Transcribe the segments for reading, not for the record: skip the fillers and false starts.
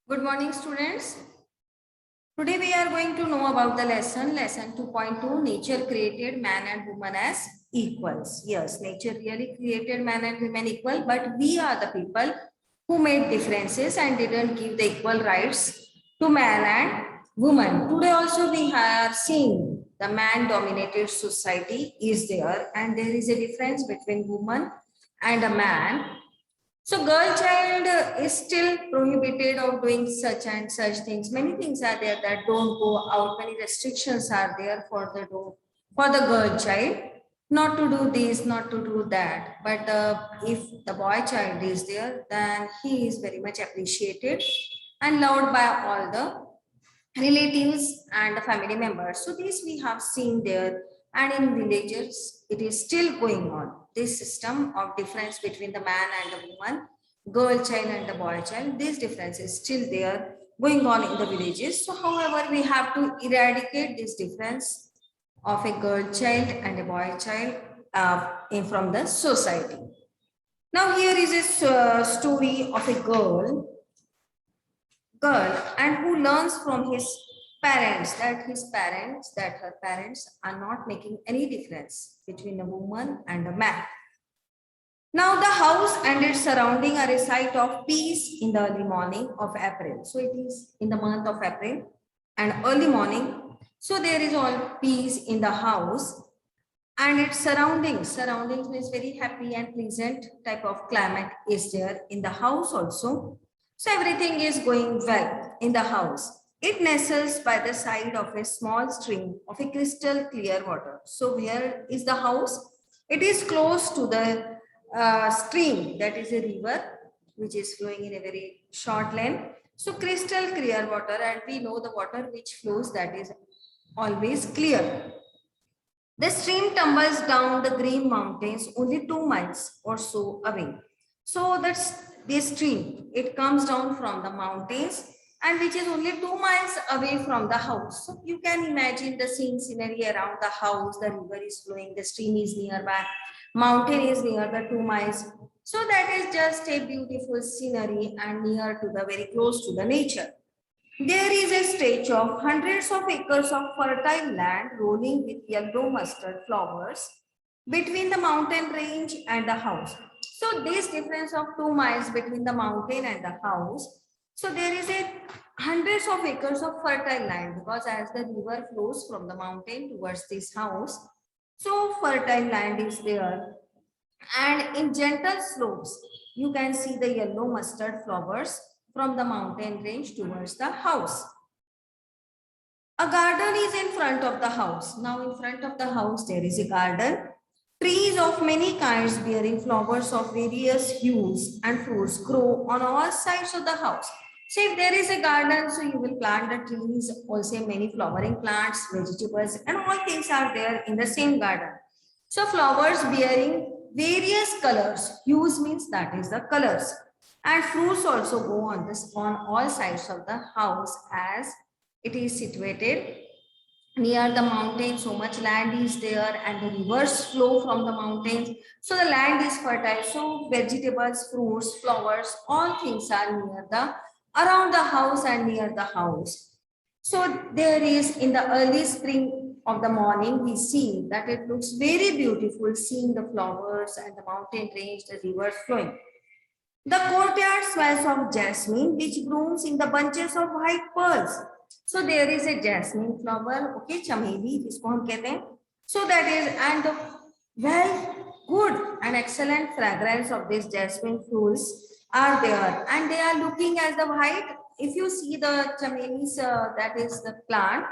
Good morning, students. Today we are going to know about the lesson 2.2, nature created man and woman as equals. Yes, nature really created man and woman equal, but we are the people who made differences and didn't give the equal rights to man and woman. Today also we are seeing the man dominated society is there, and there is a difference between woman and a man. So girl child is still prohibited of doing such and such things. Many things are there that don't go out. Many restrictions are there for the girl child, not to do this, not to do that. But if the boy child is there, then he is very much appreciated and loved by all the relatives and the family members. So this we have seen there, and in villages it is still going on. This system of difference between the man and the woman, girl child and the boy child, this difference is still there going on in the villages. So however, we have to eradicate this difference of a girl child and a boy child from the society. Now here is a story of a girl and who learns from his parents that her parents are not making any difference between a woman and a man. Now the house and its surrounding are a site of peace in the early morning of April. So it is in the month of April and early morning. So there is all peace in the house and its surroundings is very happy and pleasant type of climate is there in the house also. So everything is going well in the house. It nestles by the side of a small stream of a crystal clear water. So where is the house? It is close to the stream, that is a river which is flowing in a very short lane. So crystal clear water, and we know the water which flows, that is always clear. The stream tumbles down the green mountains only 2 miles or so away. So that's the stream. It comes down from the mountains and which is only 2 miles away from the house. So you can imagine the scenery around the house. The river is flowing, the stream is nearby, mountain is near the 2 miles. So that is just a beautiful scenery and near to the very close to the nature. There is a stretch of hundreds of acres of fertile land rolling with yellow mustard flowers between the mountain range and the house. So this difference of 2 miles between the mountain and the house. So there is a hundreds of acres of fertile land, because as the river flows from the mountain towards this house, so fertile land is there. And in gentle slopes, you can see the yellow mustard flowers from the mountain range towards the house. A garden is in front of the house. Now in front of the house, there is a garden. Trees of many kinds bearing flowers of various hues and fruits grow on all sides of the house. So if there is a garden, so you will plant the trees, also many flowering plants, vegetables, and all things are there in the same garden. So flowers bearing various colors, hues means that is the colors, and fruits also go on all sides of the house, as it is situated near the mountain. So much land is there and the rivers flow from the mountains, so the land is fertile. So vegetables, fruits, flowers, all things are near the around the house and near the house. So there is, in the early spring of the morning, we see that it looks very beautiful, seeing the flowers and the mountain range, the rivers flowing. The courtyard smells of jasmine, which blooms in the bunches of white pearls. So there is a jasmine flower, okay, chameli, जिसको हम कहते हैं. So that is, and the good and excellent fragrance of these jasmine fruits are there, and they are looking as the white. If you see the chamelis, that is the plant,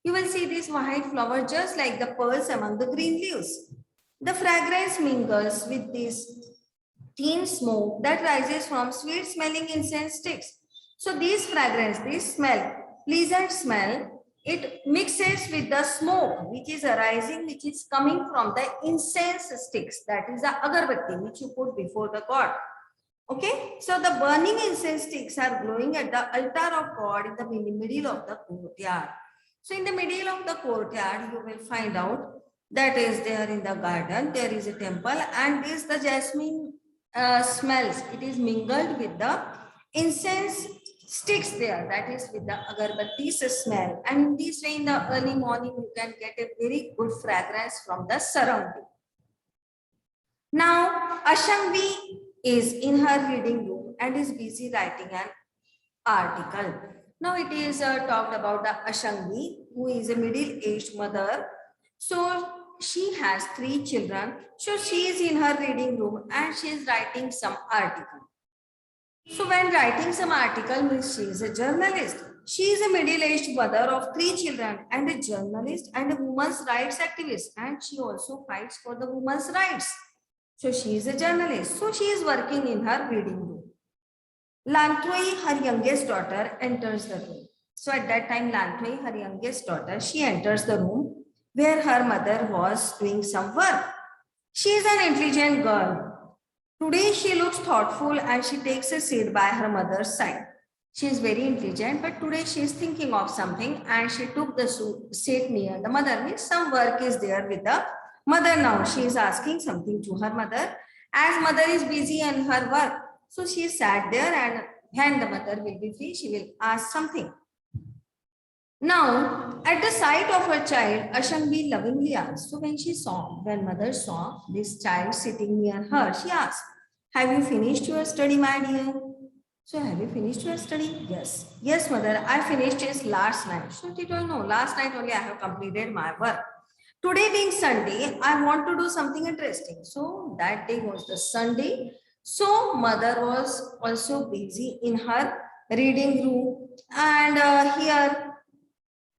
you will see this white flower just like the pearls among the green leaves. The fragrance mingles with this thin smoke that rises from sweet smelling incense sticks. So this fragrance, this smell, pleasant smell, it mixes with the smoke which is arising, which is coming from the incense sticks, that is the agarbatti which you put before the god. Okay, so the burning incense sticks are glowing at the altar of God in the middle of the courtyard. So in the middle of the courtyard, you will find out that is there in the garden, there is a temple, and the jasmine smells. It is mingled with the incense sticks there, that is with the agarbatti's smell. And in this way, in the early morning, you can get a very good fragrance from the surrounding. Now, Ashangvi is in her reading room and is busy writing an article. Now it is talked about the Ashangvi, who is a middle-aged mother. So she has 3 children. So she is in her reading room and she is writing some article. So when writing some article means she is a journalist. She is a middle-aged mother of 3 children and a journalist and a women's rights activist. And she also fights for the women's rights. So she is a journalist. So she is working in her reading room. Lanthui, her youngest daughter, enters the room. So at that time, Lanthui, her youngest daughter, she enters the room where her mother was doing some work. She is an intelligent girl. Today she looks thoughtful and she takes a seat by her mother's side. She is very intelligent, but today she is thinking of something and she took the seat near the mother. Means some work is there with the mother now. She is asking something to her mother. As mother is busy in her work, so she sat there and when the mother will be free, she will ask something. Now, at the sight of her child, Ashangvi lovingly asked. So when mother saw this child sitting near her, she asked, "Have you finished your study, my dear?" So, have you finished your study? Yes. Yes, mother, I finished it last night. So, she told, no, last night only I have completed my work. Today being Sunday, I want to do something interesting. So, that day was the Sunday. So, mother was also busy in her reading room. And here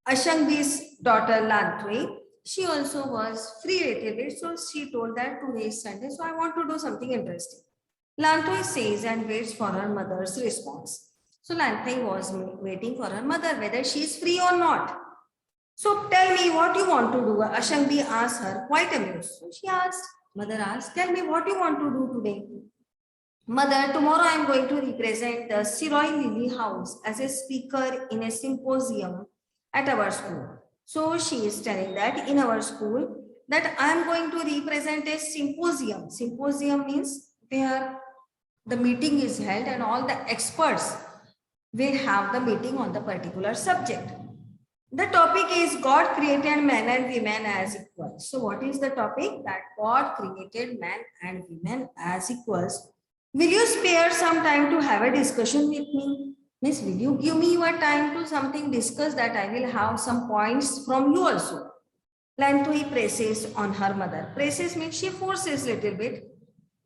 Ashangvi's daughter Lanthui, she also was free a little bit. So she told that today is Sunday, so I want to do something interesting. Lanthui says and waits for her mother's response. So Lanthui was waiting for her mother, whether she is free or not. So tell me what you want to do. Ashangvi asked her, quite amused. So she asked, mother asked, tell me what you want to do today. Mother, tomorrow I am going to represent the Siroy Lily House as a speaker in a symposium at our school. So she is telling that in our school that I am going to represent a symposium. Symposium means where the meeting is held and all the experts will have the meeting on the particular subject. The topic is God created man and women as equals. So what is the topic? That God created man and women as equals. Will you spare some time to have a discussion with me? Miss, will you give me your time to something discuss that I will have some points from you also? Lanthui presses on her mother. Presses means she forces little bit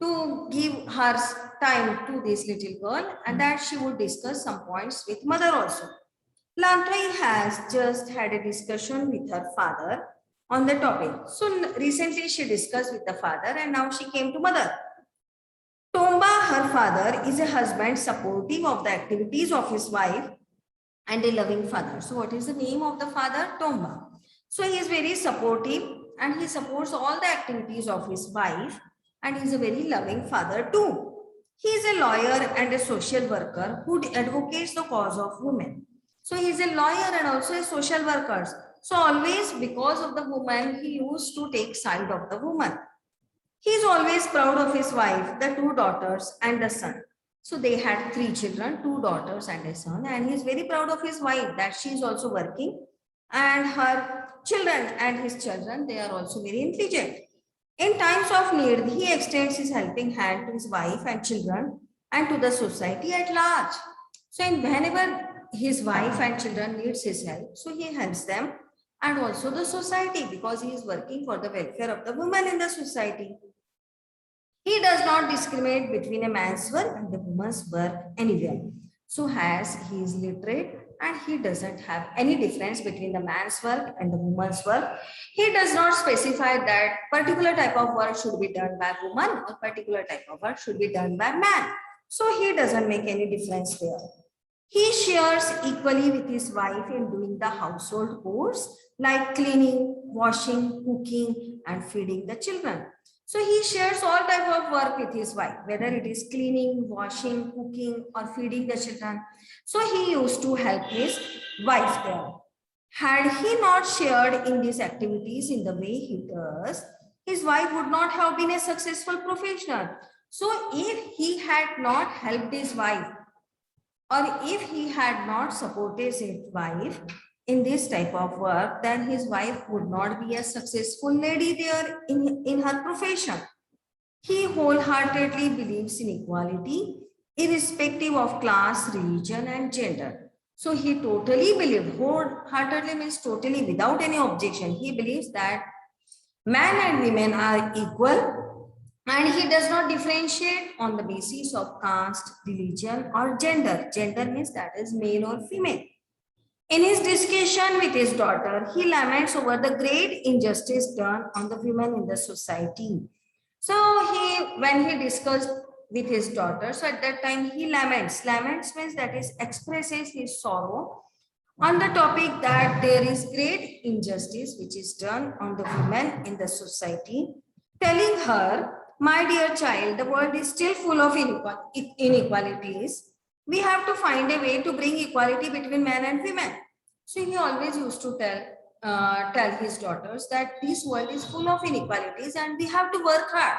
to give her time to this little girl and that she would discuss some points with mother also. Lanthui has just had a discussion with her father on the topic. So recently she discussed with the father and now she came to mother. Tomba, her father, is a husband supportive of the activities of his wife and a loving father. So what is the name of the father? Tomba. So he is very supportive and he supports all the activities of his wife and he is a very loving father too. He is a lawyer and a social worker who advocates the cause of women. So he is a lawyer and also a social worker. So always because of the woman, he used to take side of the woman. He is always proud of his wife, the 2 daughters and the son. So they had 3 children, 2 daughters and a son. And he is very proud of his wife that she is also working. And her children and his children, they are also very intelligent. In times of need, he extends his helping hand to his wife and children and to the society at large. So whenever his wife and children needs his help, so he helps them and also the society because he is working for the welfare of the women in the society. He does not discriminate between a man's work and the woman's work anywhere. So as he is literate and he doesn't have any difference between the man's work and the woman's work, he does not specify that particular type of work should be done by woman or particular type of work should be done by man. So he doesn't make any difference there. He shares equally with his wife in doing the household chores like cleaning, washing, cooking, and feeding the children. So he shares all type of work with his wife, whether it is cleaning, washing, cooking, or feeding the children. So he used to help his wife there. Had he not shared in these activities in the way he does, his wife would not have been a successful professional. So if he had not helped his wife or if he had not supported his wife in this type of work, then his wife would not be a successful lady there in her profession. He wholeheartedly believes in equality, irrespective of class, religion, and gender. So he totally believes, wholeheartedly means totally without any objection. He believes that men and women are equal, and he does not differentiate on the basis of caste, religion, or gender. Gender means that is male or female. In his discussion with his daughter, he laments over the great injustice done on the women in the society. So when he discussed with his daughter, so at that time he laments. Laments means that is expresses his sorrow on the topic that there is great injustice which is done on the women in the society, telling her, my dear child, the world is still full of inequalities. We have to find a way to bring equality between men and women. So he always used to tell his daughters that this world is full of inequalities and we have to work hard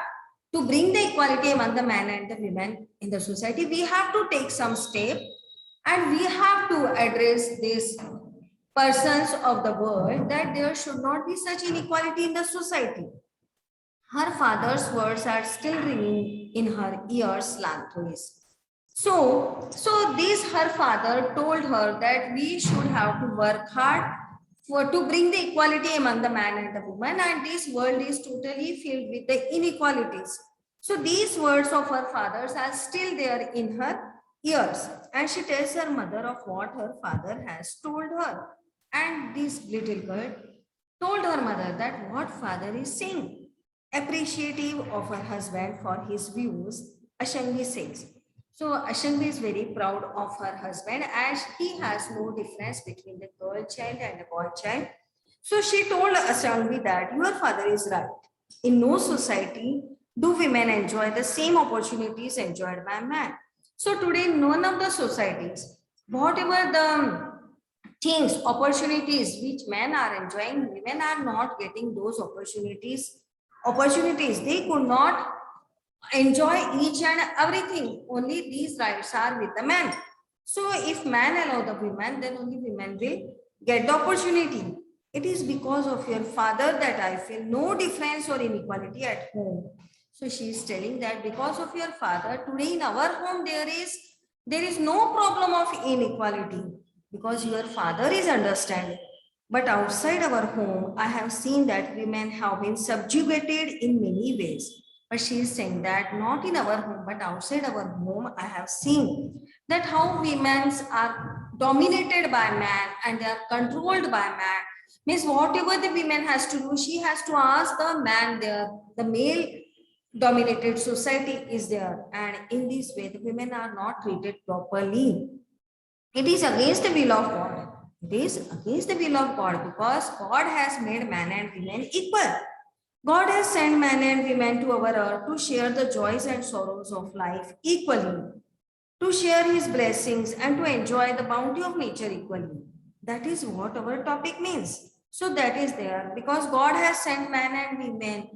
to bring the equality among the men and the women in the society. We have to take some step and we have to address these persons of the world that there should not be such inequality in the society. Her father's words are still ringing in her ears lengthways. So this her father told her that we should have to work hard to bring the equality among the man and the woman, and this world is totally filled with the inequalities. So these words of her father's are still there in her ears, and she tells her mother of what her father has told her. And this little girl told her mother that what father is saying. Appreciative of her husband for his views, Ashangi says. So Ashangi is very proud of her husband as he has no difference between the girl child and the boy child. So she told Ashangi that your father is right. In no society do women enjoy the same opportunities enjoyed by men. So today, none of the societies, whatever the things, opportunities which men are enjoying, women are not getting those opportunities. They could not enjoy each and everything. Only these rights are with the men. So if man allow the women, then only women will get the opportunity. It is because of your father that I feel no difference or inequality at home. So she is telling that because of your father, today in our home there is no problem of inequality because your father is understanding. But outside our home, I have seen that women have been subjugated in many ways. But she is saying that not in our home, but outside our home, I have seen that how women are dominated by man and they are controlled by man. Means whatever the women has to do, she has to ask the man there, the male dominated society is there. And in this way, the women are not treated properly. It is against the will of God. It is against the will of God because God has made man and women equal. God has sent men and women to our earth to share the joys and sorrows of life equally, to share his blessings and to enjoy the bounty of nature equally. That is what our topic means. So that is there because God has sent men and women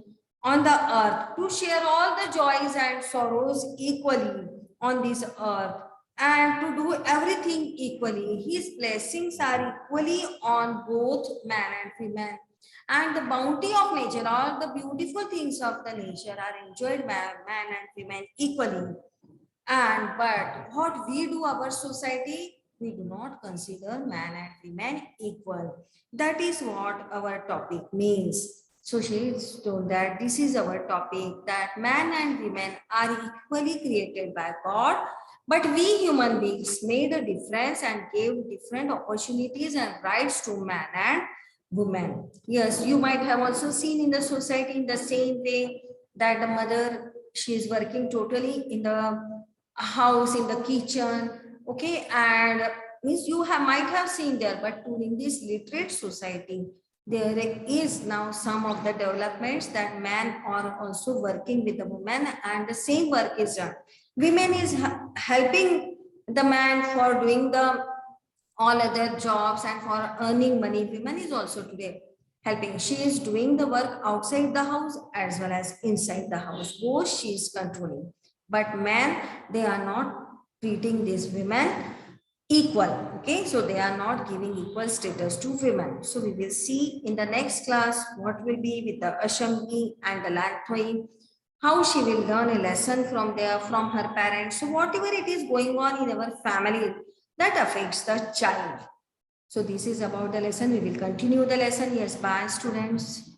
on the earth to share all the joys and sorrows equally on this earth and to do everything equally. His blessings are equally on both man and women. And the bounty of nature, all the beautiful things of the nature are enjoyed by man and women equally. And but what we do, our society, we do not consider man and women equal. That is what our topic means. So she is told that this is our topic, that man and women are equally created by God, but we human beings made a difference and gave different opportunities and rights to man and woman. Yes, you might have also seen in the society in the same way that the mother, she is working totally in the house, in the kitchen, okay, and means you might have seen there, but in this literate society, there is now some of the developments that men are also working with the women and the same work is done. Women is helping the man for doing the all other jobs and for earning money. Women is also today helping. She is doing the work outside the house as well as inside the house. Both she is controlling. But men, they are not treating these women equal. Okay, so they are not giving equal status to women. So we will see in the next class what will be with the Ashami and the Lanthoi, how she will learn a lesson from her parents. So whatever it is going on in our family that affects the child. So this is about the lesson. We will continue the lesson. Yes, bye students.